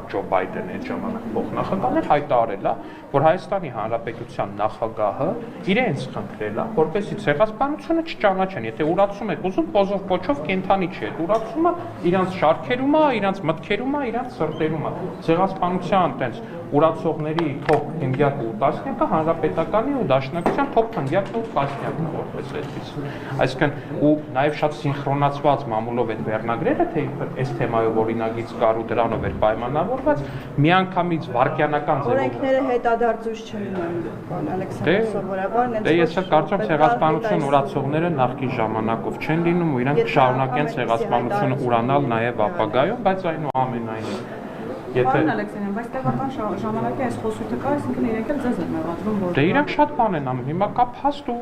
Ջո Բայդենը այդ ժամանակ փոխնախագահն էր, հայտարարել է, որ Հայաստանի Հանրապետության նախագահը իրենց խնդրել է, որպեսզի ցեղասպանությունը չճանաչեն, եթե ուրացում եք ուզում, պոզով փոչով կենթանի չի, այդ ուրացումը իրանց շարքերում է, իրանց մտքերում է, իրանց սրտերում է։ Ցեղասպանության տենց ուրացողների թոփ հնգյակը ու տասնյակը հանրապետականի ու դաշնակցության թոփ հնգյակը ու տասնյակը որպես այդպես։ Այսինքն ու նաև շատ սինխրոնացված մամուլով այդ վերնագրերը, թե այս թեմայով օրինագիծ կար ու դրանով էր պայմանավորված, միանգամից վարկյանական ձևով օրենքները հետադարձուց չեն, պարոն Ալեքսանդր, սովորաբար Դե ես կարծում ցեղասպանություն ուրացողները նախկին ժամանակով չեն լինում ու իրանք կշարունակեն ցեղասպանությունը ուրանալ նաև ապագայում, բայց այնուամենայնիվ Պարոն Ալեքսանյան, բայց տեղական ժամանակի այս խոսույթը կա, այսինքն իրենք էլ ձեզ են մեղադրում, որ Դե իրանք շատ բան են անում, հիմա կա փաստ ու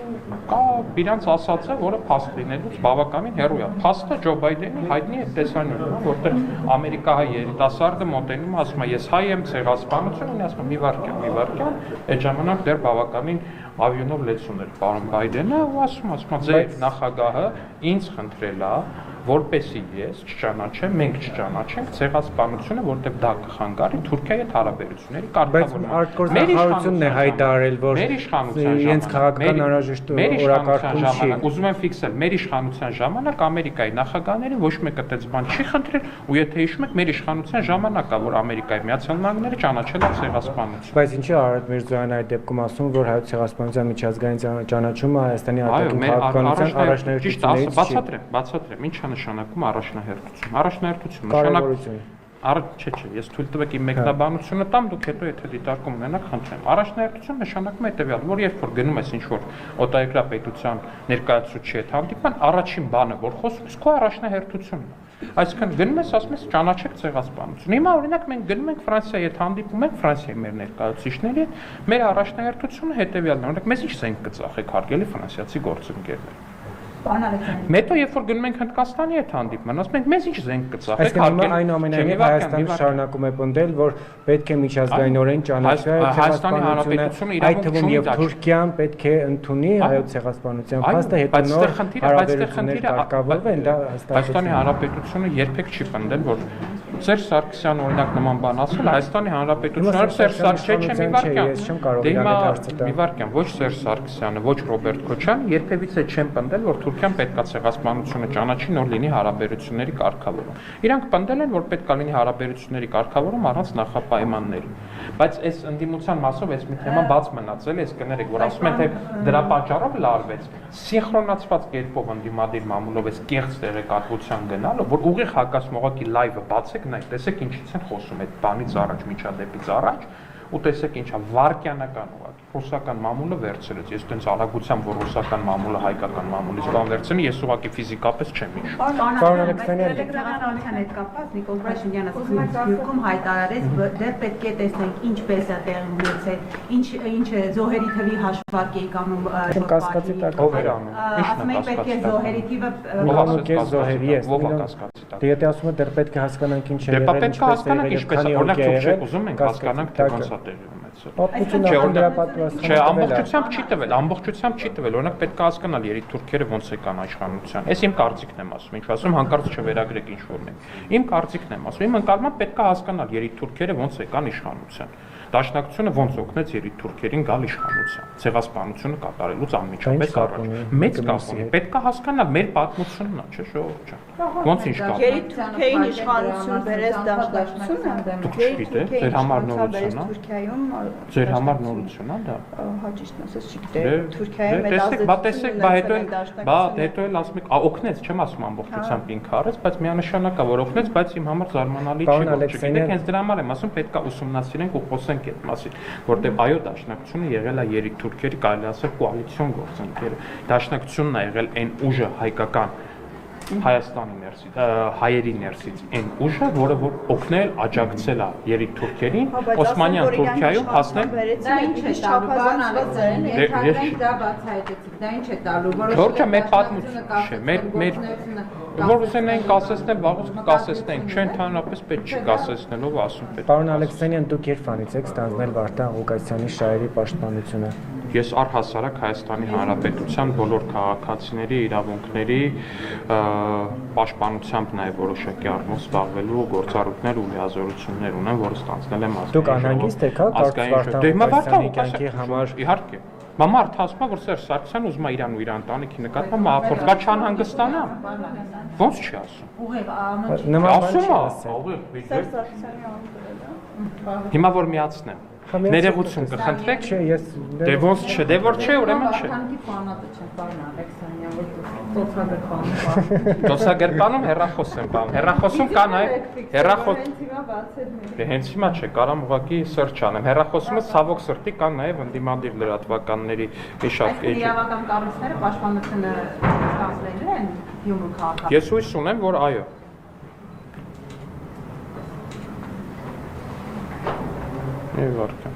կա իրանք ասածը, որը փաստ լինելուց բավականին հեռու է։ Փաստը Ջո Բայդենի հայտնի է տեսանյութը, որտեղ ամերիկահայ երիտասարդը մոտենում ասում է, ես հայ եմ, ցեղասպանություն ունի, ասում մի վարքյան, այդ ժամանակ դեռ բավականին ավիոնով լեցուն էր պարոն Բայդենը ու ասում է, ձեր նախագահը ինձ խնդրել է որպեսի ես չճանաչեմ, մենք չճանաչենք ցեղասպանությունը, որտեղ դա կխանգարի Թուրքիայի հետ հարաբերությունների կարգավորմանը։ Մեր իշխանությունն է հայտարարել, որ իրենց քաղաքական անհրաժեշտ օրակարգում չի։ Ուզում եմ ֆիքսել, մեր իշխանության ժամանակ Ամերիկայի նախագահներին ոչ մեկը այդպես բան չի խնդրել, ու եթե հիշում եք, մեր իշխանության ժամանակ է, որ Ամերիկայի Միացյալ Նահանգները ճանաչել է ցեղասպանությունը։ Բայց ինչի Արարատ Միրզոյանը այդ դեպքում ասում, որ հայոց ցեղասպանության միջազգային ճանաչումը Հայաստանի արտաքին քաղաքականության առաջնահերթություններից չի։ Բացատրեմ, ինչ է նշանակում առաջնահերթություն։ Առաջնահերթություն նշանակում Չէ, ես թույլ տվեք իմ մեկնաբանությունը տամ, դուք հետո եթե դիտարկում ունենաք, խնդրեմ։ Առաջնահերթություն նշանակում է հետևյալը, որ երբ որ գնում ես ինչ-որ օտարերկրյա պետության ներկայացուցիչի հետ հանդիպման, առաջին բանը, որ խոսում ես, քո առաջնահերթությունն է։ Այսինքն գնում ես, ասում ես, ճանաչեք ցեղասպանություն։ Հիմա օրինակ մենք գնում ենք Ֆրանսիայի հետ հանդիպում ենք, Ֆրանսիայի մեր ներկայացուցիչների հետ, մեր առաջնահերթությունը հետևյալն է, օրինակ մեզ ինչ զենք կծախեք հարգելի ֆրանսիացի գործընկերներ։ Մետո երբ որ գնում ենք Հնդկաստանի հետ հանդիպման, ասում ենք մեզ ինչ զենք կծախեք հարգելի այնուամենայնիվ Հայաստանը շարունակում է պնդել, որ պետք է միջազգայինորեն ճանաչվի Հայաստանի Հանրապետությունը այդ թվում եւ Թուրքիան պետք է ընդունի հայոց ցեղասպանության փաստը, հետո նոր հարաբերություններ կարգավորվեն, դա հստակ է։ Հայաստանի Հանրապետությունը երբեք չի պնդել, որ Սերժ Սարգսյանը օրինակ նման բան ասել, Հայաստանի Հանրապետությունը Սերժ Սարգսյանը մի վարքյան, ոչ Սերժ Սարգսյանը, ոչ Ռոբերտ Քոչյանը երբևիցե չեն պնդել, որ Թուրքիան պետք է ցեղասպանությունը ճանաչի, նոր լինի հարաբերությունների կարգավորում։ Իրանք պնդել են, որ պետք է լինի հարաբերությունների կարգավորում առանց նախապայմանների։ Բայց այս ընդդիմության մասով այս մի թեման բաց մնացել է, այս կներեք, որ ասում են, թե դրա պատճառով լարվեց սինխրոնացված կերպով ընդդիմադիր մամուլով այս կեղծ տեղեկատվության գնալը, որ ուղիղ հակասմողակի լայվը բացեք, նայեք, տեսեք ինչից են խոսում այդ բանից առաջ, միջադեպից առաջ, ու տեսեք ինչա վարկյանական ուղղակի ռուսական մամուլը վերցրեց։ Ես տենց արագությամբ որ ռուսական մամուլը հայկական մամուլից բան վերցնի, ես ուղղակի ֆիզիկապես չեմ հիշում։ Պարոն Ալեքսանյան, տեղանության հետ կապված Նիկոլ Փաշինյանը ասում հայտարարեց, դեռ պետք է տեսնենք ինչպես է տեղի ունեցել, ինչ զոհերի թվի հաշվարկ եք անում կասկածի տակ ով էր անում։ Ասում եք պետք է զոհերի թիվը զոհերի ես։ Ով է կասկածի տակ։ Դե եթե ասում եք դեռ պետք է հասկանանք ինչ է եղել, եղել, պետք է հասկանանք ինչպես է, օրինակ դուք ուզում ենք հասկանանք թե ոնց է տեղի ունեցել։ Չէ, ամբողջությամբ չի տվել, օրինակ պետք է հասկանալ երիտթ թուրքերը ոնց եկան իշխանության։ Այս իմ կարծիքն եմ ասում, ինչ ասում, հանկարծ չվերագրեք ինչ որ մենք։ Իմ կարծիքն եմ ասում, իմ ընկալմամբ պետք է հասկանալ երիտթ թուրքերը ոնց եկան իշխանության։ Դաշնակցությունը ոնց օգնեց երիտթ թուրքերին գալ իշխանության։ Ցեղասպանությունը կատարելուց անմիջապես առաջ։ Մեծ կապ ունի։ Պետք է հասկանալ մեր պատմությունն է, չէ՞ ժողովուրդ ջան։ Ոնց ինչ կապ։ Երիտթ թուրքերին իշխանություն բերեց դաշնակցությունը։ Դուք չգիտեք, ձեր համար նորություն է։ Թուրքիայում Ձեր համար նորություն է դա։ Հաճիշտ ասած չգիտեք, Թուրքիայում հետո էլ ասում եք, օգնեց, չեմ ասում ամբողջությամբ ինքը արեց, բայց միանշանակ է որ օգնեց, բայց իմ համար զարմանալի չի, որ չգիտեք, հենց դրա համար եմ ասում, պետք է ուսումնասիրենք ու խոսենք այդ մասին, որտեղ այո դաշնակցությունը եղել է երիտթ թուրքերի, կարելի ասել կոալիցիոն գործընկերը։ Դաշնակցությունն է եղել այն ուժը հայկական Հայաստանի ներսից, հայերի ներսից այն ուժը, որը որ օգնել, աջակցել է երիտթ թուրքերին, Օսմանյան Թուրքիայում հասնել։ Դա ինչ է տալու, բան Ալեքսանդր, երթադրենք դա բացահայտեցիք, դա ինչ է տալու, Թուրքիա մեր պատմությունն չէ, մեր որ ուզենային կասեցնել, վաղուց կկասեցնենք, չէ ընդհանրապես պետք չի կասեցնելով ասում պետք։ Պարոն Ալեքսանյան, դուք երբ անից եք ստանձնել Վարդան Ղուկասյանի շահերի պաշտպանությունը։ Ես առհասարակ Հայաստանի Հանրապետության բոլոր քաղաքացիների իրավունքների պաշտպանությամբ նաև որոշակի առումով զբաղվելու գործառույթներ ու լիազորություններ ունեմ, որը ստանձնել եմ Դուք անհանգիստ եք, հա, կարգի համար իհարկե։ Մարդ ասում է, որ Սերժ Սարգսյանն ուզում է իրան ու իր ընտանիքի նկատմամբ մահապորձ կա չանհանգստանա։ Ոնց չի ասում։ Ուղիղ ասում է, Սերժ Սարգսյանի անունը։ Հիմա որ միացնեմ ներողություն կխնդրեք։ Չէ, ես Դե ոնց չէ, դե որ չէ, ուրեմն չէ։ Քանքի ֆանատը չեմ, պարոն Ալեքսանյան, որ ծոցագրպանում։ Ծոցագրպանում հեռախոս եմ բան։ Հեռախոսում կա նաև հեռախոս։ Դե հենց հիմա չէ, կարամ ուղղակի search անեմ։ Հեռախոսումը ցավոք սրտի կան նաև ընդդիմադիր լրատվականների մի շարք էջ։ Իրավական կառույցները պաշտպանությունը ստանձնել են Գյումրու քաղաքում։ Ես հույս ունեմ, որ այո։ Իվարքան։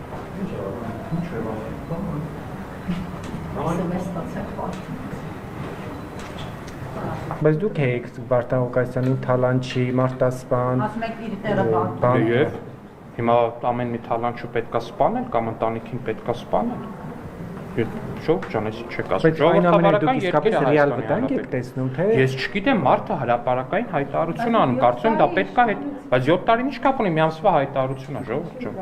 Բայց դուք եք Վարդան Ղուկասյանին թալանչի, մարտասպան։ Ասում եք իր տեղը բան։ Եվ հիմա ամեն մի թալանչու պետքա սպանել կամ ընտանիքին պետքա սպանել։ Շոկ ջան, ես չեք ասում։ Ժողովրդավարական երկիր ռեալ վտանգ եք տեսնում, թե։ Ես չգիտեմ, մարդը հրապարակային հայտարարություն անում, կարծում եմ դա պետքա հետ, բայց 7 տարին ինչ կապ ունի, մի ամսվա հայտարարություն է, ժողովուրդ ջան։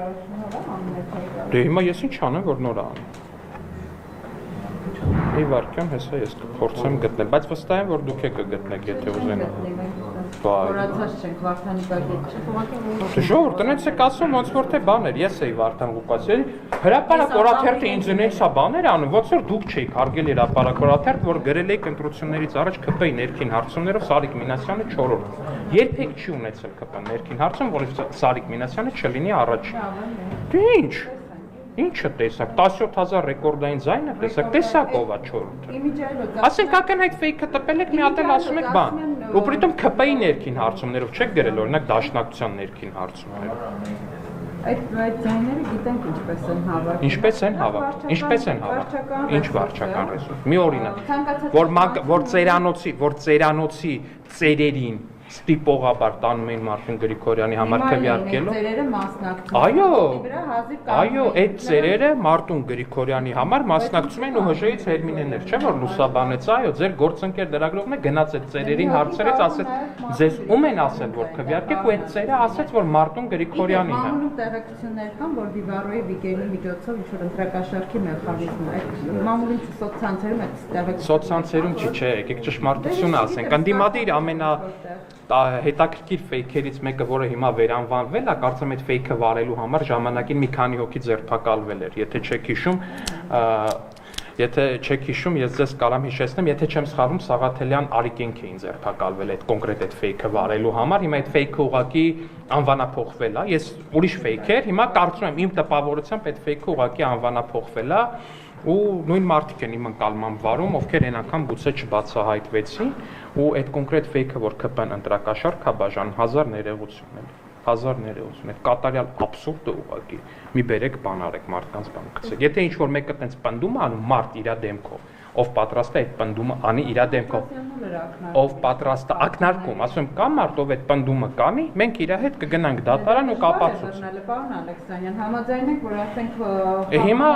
Դե հիմա ես ինչ անեմ, որ նոր անեմ։ Իվարքյան, հեսա ես կփորձեմ գտնել, բայց վստահ եմ, որ դուք եք կգտնեք, եթե ուզենաք։ Խորացած չենք, Վարդանի բակետ չեք, Ժողովուրդ, տնից եք ասում ոնց որ թե բաներ, ես էի Վարդան Ղուկասյանի, հրապարակ օրաթերթը ինձ ունեցա բաներ անում, ոնց որ դուք չէիք հարգել հրապարակ օրաթերթ, որ գրել եք ընտրություններից առաջ ԿՊ-ի ներքին հարցումներով Սարիկ Մինասյանը 4-րդ։ Երբեք չի ունեցել ԿՊ-ի ներքին հարցում, որ Սարիկ Մինասյանը չլինի առաջին։ Դե ինչ։ Ինչը տեսակ, 17000 ռեկորդային ձայն է տեսակ, տեսակով է 4-րդը։ Ասենք ակնհայտ ֆեյքը տպել եք, մի հատ էլ ասում եք բան։ Ու պրիտոմ ԿՊ-ի ներքին հարցումներով չեք գրել, օրինակ Դաշնակցության ներքին հարցումներով։ Այդ ձայները գիտենք ինչպես են հավաքվում։ Ինչպես են հավաքվում։ Ինչպես են հավաքվում։ Ինչ վարչական ռեսուրս։ Մի օրինակ, որ ծերանոցի ծերերին ստիպողաբար տանում էին Մարտին Գրիգորյանի համար քվեարկելով։ Ծերերը մասնակցում։ Այո, այդ ծերերը Մարտուն Գրիգորյանի համար մասնակցում են ու ՀԺ-ից Հերմինեներ, չէ՞ որ լուսաբանեց, այո, ձեր գործընկեր լրագրողն է գնաց այդ ծերերին հարցրեց, ասեց, ձեզ ում են ասել որ քվեարկեք ու այդ ծերը ասեց որ Մարտուն Գրիգորյանին է։ Մամուլում տեղեկություններ կան, որ Վիվարոյի Վիգենի միջոցով ինչ-որ ընտրակաշարքի մեխանիզմ է։ Մամուլի սոցցանցերում այդ տեղեկությունները։ Սոցցանցերում չէ, եկեք ճշմարտությունը ասենք, ընդդիմադիր ամենա հետաքրքիր ֆեյքերից մեկը, որը հիմա վերանվանվել է, կարծեմ այդ ֆեյքը վարելու համար ժամանակին մի քանի հոգի ձերբակալվել էր։ Եթե չեք հիշում, ես ձեզ կարամ հիշեցնեմ, եթե չեմ սխալվում, Սաղաթելյան Արիկենք էին ձերբակալվել այդ կոնկրետ այդ ֆեյքը վարելու համար։ Հիմա այդ ֆեյքը ուղղակի անվանափոխվել է։ Ես ուրիշ ֆեյք էր, հիմա կարծում եմ իմ տպավորությամբ այդ ֆեյքը ուղղակի անվանափոխվել է ու նույն մարդիկ են իմ ընկալմամբ վարում, ովքեր այն անգամ գուցե չբացահայտվեցին ու այդ կոնկրետ ֆեյքը, որ ԿՊ-ն ընտրակաշարք է բաժան 1000 ներողություն է։ 1000 ներողություն է, կատարյալ աբսուրդ է ուղղակի։ Մի բերեք բան արեք մարդկանց բան գցեք։ Եթե ինչ որ մեկը տենց պնդում է անում մարդ իր դեմքով, ով պատրաստ է այդ պնդումը անի իր դեմքով, ով պատրաստ է ակնարկում, ասում եմ կա մարդ, ով այդ պնդումը կանի, մենք իր հետ կգնանք դատարան ու կապացուցենք։ Պարոն Ալեքսանյան, համաձայնեք, որ ասենք հիմա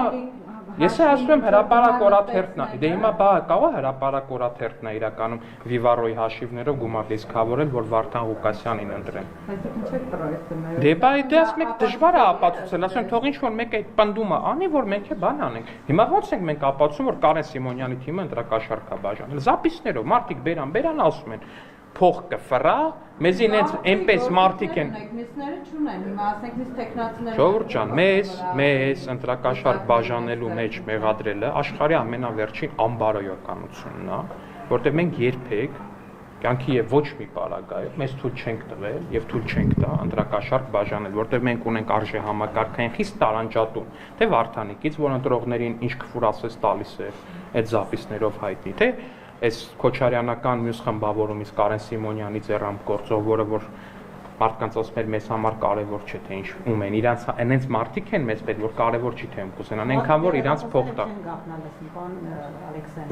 Ես ասում եմ հրապարակ օրաթերթն է, դե հիմա բա կարող է հրապարակ օրաթերթն է իրականում Վիվարոյի հաշիվներով գումարդիսկավորել, որ Վարդան Ղուկասյանին ընտրեն։ Բայց ինչ եք պրոյեկտում։ Դե բա դե ասում եք դժվար է ապացուցել, ասում եմ թող ինչ որ մեկ այդ պնդումը անի, որ մենք է բան անենք։ Հիմա ո՞նց ենք մենք ապացուցում, որ Կարեն Սիմոնյանի թիմը ընտրակաշարք է բաժանել։ Զապիսներով մարդիկ բերան ասում են փող կֆրա, մեզի նենց այնպես մարդիկ են։ Մյուսները չունեն, հիմա ասենք ինձ տեխնացիները։ Ժողովուրդ ջան, մեզ ընտրակաշարք բաժանելու մեջ մեղադրելը աշխարհի ամենավերջին անբարոյականությունն է, որտեղ մենք երբեք կյանքի եւ ոչ մի պարագայում մեզ թույլ չենք տվել եւ թույլ չենք տա ընտրակաշարք բաժանել, որտեղ մենք ունենք արժե համակարգային խիստ տարանջատում, թե Վարդանիկից, որ ընտրողներին ինչ քֆուր ասես տալիս է այդ զապիսներով հայտնի, թե այս Քոչարյանական մյուս խմբավորումից Կարեն Սիմոնյանի ձեռամբ գործող, որը որ մարդկանց ասում էր մեզ համար կարևոր չէ թե ինչ ում են, իրանց այնենց մարդիկ են մեզ պետք որ կարևոր չի թե ում կուզենան, այնքան որ իրանց փող տա։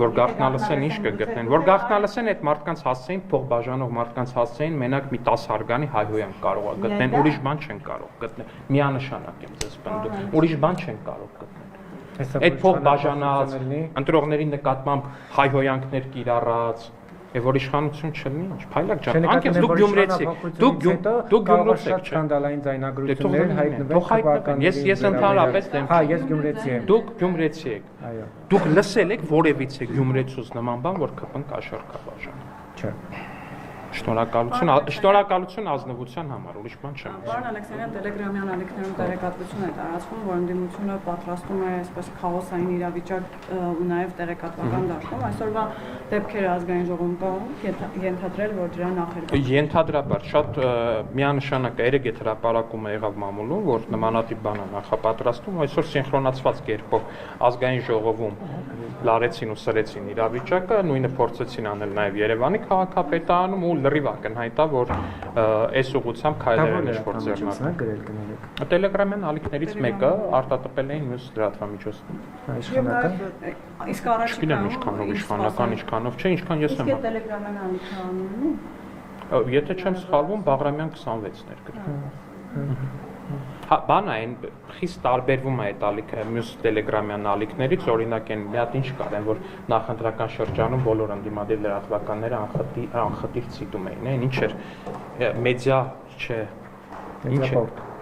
Որ գաղտնալսեն ինչ կգտնեն, որ գաղտնալսեն այդ մարդկանց հասցեին փող բաժանող մարդկանց հասցեին մենակ մի 10 հարգանի հայհոյան կարող է գտնեն, ուրիշ բան չեն կարող գտնել։ Միանշանակ եմ ձեզ պնդում, ուրիշ բան չեն կարող գտնել։ Այդ փող բաժանած, ընտրողների նկատմամբ հայհոյանքներ կիրառած, եւ որ իշխանություն չլինի, ինչ փայլակ ջան, անկեղծ դուք գյումրեցի եք, դուք գյումրոց եք, սկանդալային ձայնագրություններ հայտնվեն, ես ընդհանրապես դեմ հա, ես գյումրեցի եմ, դուք գյումրեցի եք, այո, դուք լսել եք որևիցե գյումրեցուց նման բան, որ ԿՊ-ն կաշառք բաժան, չէ, շնորհակալություն ազնվության համար, ուրիշ բան չեմ։ Պարոն Ալեքսանյան, Տելեգրամյան ալիքներում տեղեկատվություն է տարածվում, որ ընդդիմությունը պատրաստում է այսպես քաոսային իրավիճակ ու նաև տեղեկատվական դաշտում։ Այսօրվա դեպքերը ազգային ժողովում կան, ենթադրել, որ դրա նախերգում։ Ենթադրաբար շատ միանշանակ է, երեք այդ հրապարակումը եղավ մամուլում, որ նմանատիպ բան է նախապատրաստում, այսօր սինխրոնացված կերպով ազգային ժողովում լարեցին ու սրեցին իրավիճակը, նույնը փորձեցին անել նաև Երևանի քաղաքապետարանում ու լրիվ ակնհայտ է, որ այս ուղղությամբ քայլեր են ինչ-որ ձեռնարկվում։ Տելեգրամյան ալիքներից մեկը արտատպել էին մյուս լրատվամիջոցները։ Իշխանական։ Իսկ առաջիկայում իշխանով չէ, ինչքան ես եմ։ Իսկ Տելեգրամյան ալիքը անում է։ Եթե չեմ սխալվում, Բաղրամյան 26-ն էր գրել։ Հա, բանը այն խիստ տարբերվում է այդ ալիքը մյուս տելեգրամյան ալիքներից, օրինակ այն մի հատ ինչ կար, այն որ նախընտրական շրջանում բոլոր ընդդիմադիր լրատվականները անխտիր ցիտում էին, այն ինչ էր մեդիա, չէ,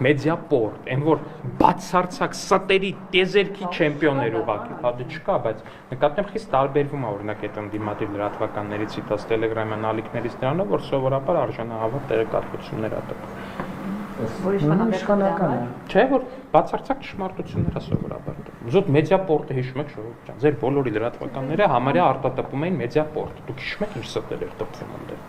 մեդիապորտ, այն որ բացարձակ ստերի տեզերքի չեմպիոն էր ուղղակի, հա դե չկա, բայց նկատեմ խիստ տարբերվում է օրինակ այդ ընդդիմադիր լրատվականներից ցիտած տելեգրամյան ալիքներից դրանով, որ սովորաբար արժանահավատ տեղեկատվություններ ա տպում։ Իշխանական է։ Չէ, որ բացարձակ ճշմարտություններ է սովորաբար։ Զուտ մեդիապորտը հիշում եք ժողովուրդ ջան, ձեր բոլորի լրատվականները համարյա արտատպում էին մեդիապորտ։ Դուք հիշում եք ինչ ստեր էր տպվում այնտեղ։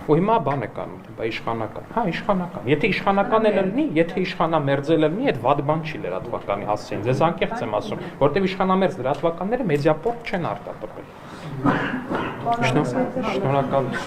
Ու հիմա բան է կանում, բա իշխանական։ Հա, իշխանական։ Եթե իշխանական էլ լինի, եթե իշխանամերձել լինի, այդ վատ բան չի լրատվականի հասցեին։ Ձեզ անկեղծ եմ ասում, որտեղ իշխանամերձ լրատվականները մեդիապորտ չեն արտատպել։ Շնորհակալություն։